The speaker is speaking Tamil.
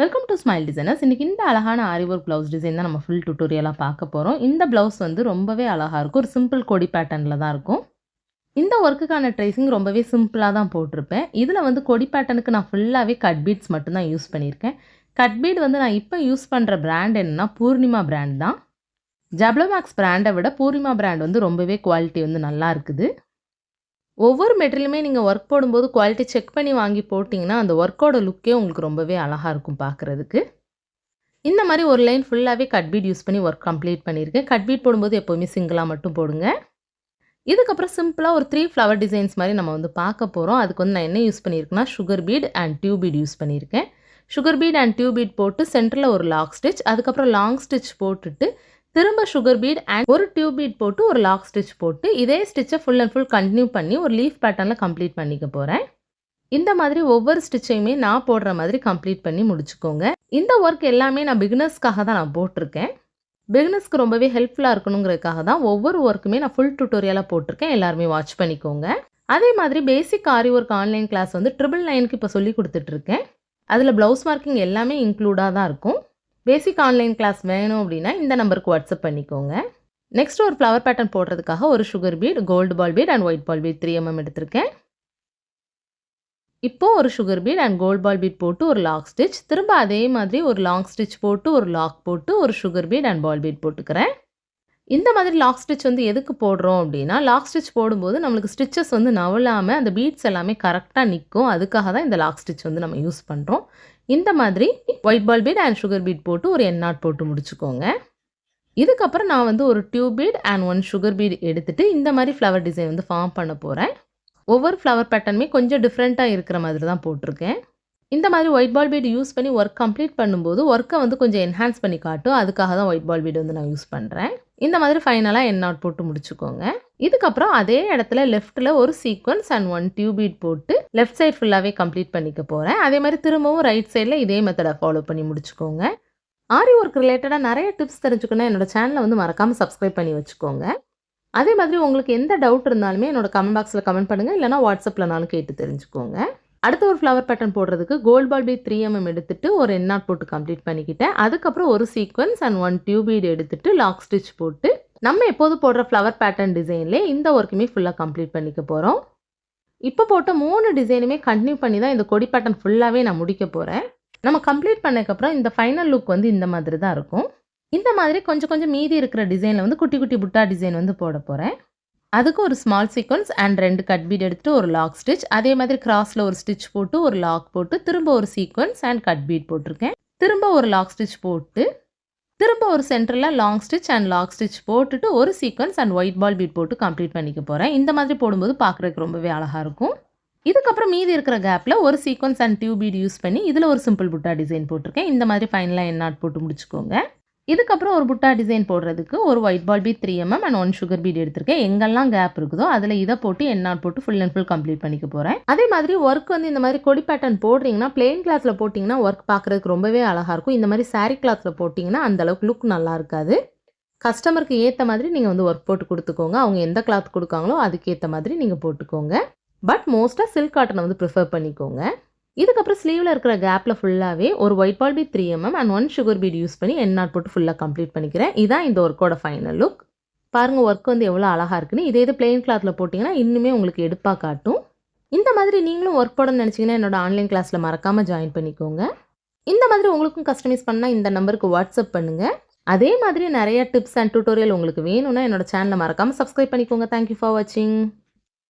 Welcome to smile designers. இன்னைக்கு இந்த அழகான ஆரி ஒர்க் ப்ளவுஸ் டிசைன் தான் நம்ம ஃபுல் டியூட்டோரியலா பார்க்க போறோம். இந்த ப்ளவுஸ் வந்து ரொம்பவே அழகா இருக்கும். ஒரு சிம்பிள் கொடி பேட்டர்ன்ல தான் இருக்கும். இந்த ஒர்க்குக்கான ட்ரேசிங் ரொம்பவே சிம்பிளா தான் போட்டிருப்பேன். இதுல வந்து கொடி பேட்டர்னுக்கு நான் ஃபுல்லாவே கட் பீட்ஸ் மட்டும் தான் யூஸ் பண்ணியிருக்கேன். கட் பீட் வந்து நான் இப்போ யூஸ் பண்ற பிராண்ட் என்னன்னா பூர்ணிமா பிராண்ட் தான். ஜப்ளோமேக்ஸ் பிராண்டை விட பூர்ணிமா பிராண்ட் வந்து ரொம்பவே குவாலிட்டி வந்து நல்லா இருக்குது. ஒவ்வொரு மெட்டீரியலுமே நீங்க ஒர்க் போடும்போது குவாலிட்டி செக் பண்ணி வாங்கி போட்டிங்கன்னா, அந்த ஒர்க்கோட லுக்கே உங்களுக்கு ரொம்பவே அழகா இருக்கும் பார்க்குறதுக்கு. இந்த மாரி ஒரு லைன் ஃபுல்லாவே கட் பீட் யூஸ் பண்ணி ஒர்க் கம்ப்ளீட் பண்ணியிருக்கேன். கட் பீட் போடும்போது எப்பவுமே சிங்கிளா மட்டும் போடுங்க. இதுக்கப்புறம் சிம்பிளா ஒரு 3 ஃப்ளவர் டிசைன்ஸ் மாரி நம்ம வந்து பார்க்க போறோம். அதுக்கு வந்து நான் என்ன யூஸ் பண்ணியிருக்கேன்னா, sugar bead and tube bead use பண்ணியிருக்கேன். Sugar bead and tube bead போட்டு சென்டர்ல ஒரு லாக் ஸ்டிச், அதுக்கப்புறம் லாங் ஸ்டிச் போட்டுட்டு திரும்ப சுகர் பீட் அண்ட் ஒரு டியூப் பீட் போட்டு ஒரு லாக் ஸ்டிச் போட்டு இதே ஸ்டிச்சை ஃபுல் அண்ட் ஃபுல் கண்டினியூ பண்ணி ஒரு லீஃப் பேட்டர்னில் கம்ப்ளீட் பண்ணிக்க போகிறேன். இந்த மாதிரி ஒவ்வொரு ஸ்டிச்சையுமே நான் போடுற மாதிரி கம்ப்ளீட் பண்ணி முடிச்சுக்கோங்க. இந்த ஒர்க் எல்லாமே நான் பிகினர்ஸ்க்காக தான் நான் போட்டிருக்கேன். பிகினர்ஸ்க்கு ரொம்பவே ஹெல்ப்ஃபுல்லாக இருக்கணுங்கிறதுக்காக தான் ஒவ்வொரு ஒர்க்குமே நான் ஃபுல் டியூட்டோரியலாக போட்டிருக்கேன். எல்லாருமே வாட்ச் பண்ணிக்கோங்க. அதே மாதிரி பேசிக் ஆரி ஒர்க் ஆன்லைன் கிளாஸ் வந்து 999க்கு இப்போ சொல்லி கொடுத்துட்ருக்கேன். அதில் ப்ளவுஸ் மார்க்கிங் எல்லாமே இன்க்ளூடாக தான் இருக்கும். பேசிக் ஆன்லைன் கிளாஸ் வேணும் அப்படின்னா இந்த நம்பருக்கு வாட்ஸ்அப் பண்ணிக்கோங்க. நெக்ஸ்ட் ஒரு ஃப்ளவர் பேட்டர்ன் போடுறதுக்காக ஒரு sugar bead, gold ball bead and white ball bead 3 mm எடுத்திருக்கேன். இப்போ ஒரு sugar bead and gold ball bead போட்டு ஒரு லாக் ஸ்டிச், திரும்ப அதே மாதிரி ஒரு லாங் ஸ்டிச் போட்டு ஒரு லாக் போட்டு ஒரு sugar bead and ball bead போட்டுக்கிறேன். இந்த மாதிரி லாக் ஸ்டிச் வந்து எதுக்கு போடுறோம் அப்படின்னா, லாக் ஸ்டிச் போடும்போது நம்மளுக்கு ஸ்டிச்சஸ் வந்து நவலாமல் அந்த பீட்ஸ் எல்லாமே கரெக்டாக நிற்கும். அதுக்காக தான் இந்த லாக் ஸ்டிச் வந்து நம்ம யூஸ் பண்ணுறோம். இந்த மாதிரி white ball bead and sugar bead போட்டு ஒரு என் நாட் போட்டு முடிச்சுக்கோங்க. இதுக்கப்புறம் நான் வந்து ஒரு tube beat and 1 sugar beat எடுத்துட்டு இந்த மாதிரி ஃப்ளவர் டிசைன் வந்து ஃபார்ம் பண்ண போகிறேன். ஒவ்வொரு ஃப்ளவர் பேட்டர்னுமே கொஞ்சம் டிஃப்ரெண்ட்டாக இருக்கிற மாதிரி தான் போட்டிருக்கேன். இந்த மாதிரி ஒயிட் பால் பீட் யூஸ் பண்ணி ஒர்க் கம்ப்ளீட் பண்ணும்போது ஒர்க்கை வந்து கொஞ்சம் என்ஹான்ஸ் பண்ணி காட்டும். அதுக்காக தான் ஒயிட் பால் பீட் வந்து நான் யூஸ் பண்ணுறேன். இந்த மாதிரி ஃபைனலாக என் நாட் போட்டு முடிச்சுக்கோங்க. இதுக்கப்புறம் அதே இடத்துல லெஃப்ட்டில் ஒரு சீக்வன்ஸ் அண்ட் 1 டியூப் பீட் போட்டு லெஃப்ட் சைட் ஃபுல்லாகவே கம்ப்ளீட் பண்ணிக்க போகிறேன். அதே மாதிரி திரும்பவும் ரைட் சைடில் இதே மெத்தடை ஃபாலோ பண்ணி முடிச்சுக்கோங்க. ஆரி ஒர்க் ரிலேட்டடாக நிறைய டிப்ஸ் தெரிஞ்சுக்கணும் என்னோட சேனலை வந்து மறக்காமல் சப்ஸ்கிரைப் பண்ணி வச்சுக்கோங்க. அதே மாதிரி உங்களுக்கு எந்த டவுட் இருந்தாலுமே என்னோட கமெண்ட் பாக்ஸில் கமெண்ட் பண்ணுங்கள், இல்லைனா வாட்ஸ்அப்லனாலும் கேட்டு தெரிஞ்சுக்கோங்க. அடுத்த ஒரு ஃப்ளவர் பேட்டர்ன் போடுறதுக்கு கோல்டு பால் பீட் 3 mm எடுத்துட்டு ஒரு என் நாட் போட்டு கம்ப்ளீட் பண்ணிக்கிட்டேன். அதுக்கப்புறம் ஒரு சீக்வன்ஸ் அண்ட் 1 டியூப் பீட் எடுத்துட்டு லாக் ஸ்டிச் போட்டு நம்ம எப்போது போடுற ஃப்ளவர் பேட்டர்ன் டிசைன்லேயே இந்த ஒர்க்குமே ஃபுல்லாக கம்ப்ளீட் பண்ணிக்க போகிறோம். இப்போ போட்ட 3 டிசைனுமே கண்டினியூ பண்ணி தான் இந்த கொடி பேட்டர்ன் ஃபுல்லாகவே நான் முடிக்க போகிறேன். நம்ம கம்ப்ளீட் பண்ணதுக்கப்புறம் இந்த ஃபைனல் லுக் வந்து இந்த மாதிரி தான் இருக்கும். இந்த மாதிரி கொஞ்சம் கொஞ்சம் மீதி இருக்கிற டிசைனில் வந்து குட்டி குட்டி புட்டா டிசைன் வந்து போட போகிறேன். அதுக்கு ஒரு small sequence and 2 cut beat எடுத்துட்டு ஒரு லாக் ஸ்டிச், அதே மாதிரி கிராஸில் ஒரு ஸ்டிச் போட்டு ஒரு லாக் போட்டு திரும்ப ஒரு சீக்வன்ஸ் அண்ட் கட் பீட் போட்டிருக்கேன். திரும்ப ஒரு லாக் ஸ்டிச் போட்டு திரும்ப ஒரு சென்டரில் long stitch and lock stitch போட்டுட்டு ஒரு sequence and white ball bead போட்டு கம்ப்ளீட் பண்ணிக்க போகிறேன். இந்த மாதிரி போடும்போது பார்க்குறதுக்கு ரொம்பவே அழகாக இருக்கும். இதுக்கப்புறம் மீதி இருக்கிற கேப்பில் ஒரு sequence and tube bead use பண்ணி இதில் ஒரு சிம்பிள் புட்டா டிசைன் போட்டிருக்கேன். இந்த மாதிரி ஃபைனலாக என் நாட் போட்டு முடிச்சுக்கோங்க. இதுக்கப்புறம் ஒரு புட்டா டிசைன் போடுறதுக்கு ஒரு white ball bead 3 mm and 1 sugar bead எடுத்திருக்கேன். எங்கெல்லாம் கேப் இருக்குதோ அதில் இதை போட்டு என் நாட் போட்டு ஃபுல் அண்ட் ஃபுல் கம்ப்ளீட் பண்ணிக்க போகிறேன். அதே மாதிரி ஒர்க் வந்து இந்த மாதிரி கொடி பேட்டர்ன் போடுறீங்கன்னா பிளெயின் கிளாத்தில் போட்டிங்கன்னா ஒர்க் பார்க்குறதுக்கு ரொம்பவே அழகாக இருக்கும். இந்த மாதிரி சாரீ கிளாத்தில் போட்டிங்கன்னா அந்தளவுக்கு லுக் நல்லா இருக்காது. கஸ்டமருக்கு ஏற்ற மாதிரி நீங்கள் வந்து ஒர்க் போட்டு கொடுத்துக்கோங்க. அவங்க எந்த கிளாத் கொடுக்காங்களோ அதுக்கேற்ற மாதிரி நீங்கள் போட்டுக்கோங்க. பட் மோஸ்ட்டாக சில்க் காட்டனை வந்து ப்ரிஃபர் பண்ணிக்கோங்க. இதுக்கப்புறம் ஸ்லீவில் இருக்கிற கேப்பில் ஃபுல்லாகவே ஒரு white ball bead 3 mm and 1 sugar bead use பண்ணி என் நாட் போட்டு ஃபுல்லாக கம்ப்ளீட் பண்ணிக்கிறேன். இதான் இந்த ஒர்க்கோட ஃபைனல் லுக். பாருங்கள் ஒர்க் வந்து எவ்வளோ அழகாக இருக்குன்னு. இதே இது பிளெயின் கிளாத்தில் போட்டிங்கன்னா இன்னுமே உங்களுக்கு எடுப்பாக காட்டும். இந்த மாதிரி நீங்களும் ஒர்க் போடணும்னு நினச்சிங்கன்னா என்னோட ஆன்லைன் கிளாஸில் மறக்காமல் ஜாயின் பண்ணிக்கோங்க. இந்த மாதிரி உங்களுக்கும் கஸ்டமைஸ் பண்ணால் இந்த நம்பருக்கு வாட்ஸ்அப் பண்ணுங்கள். அதே மாதிரி நிறைய டிப்ஸ் அண்ட் டியூட்டோரியல் உங்களுக்கு வேணும்னா என்னோட சேனலை மறக்காமல் சப்ஸ்கிரைப் பண்ணிக்கோங்க. தேங்க்யூ ஃபார் வாட்சிங்.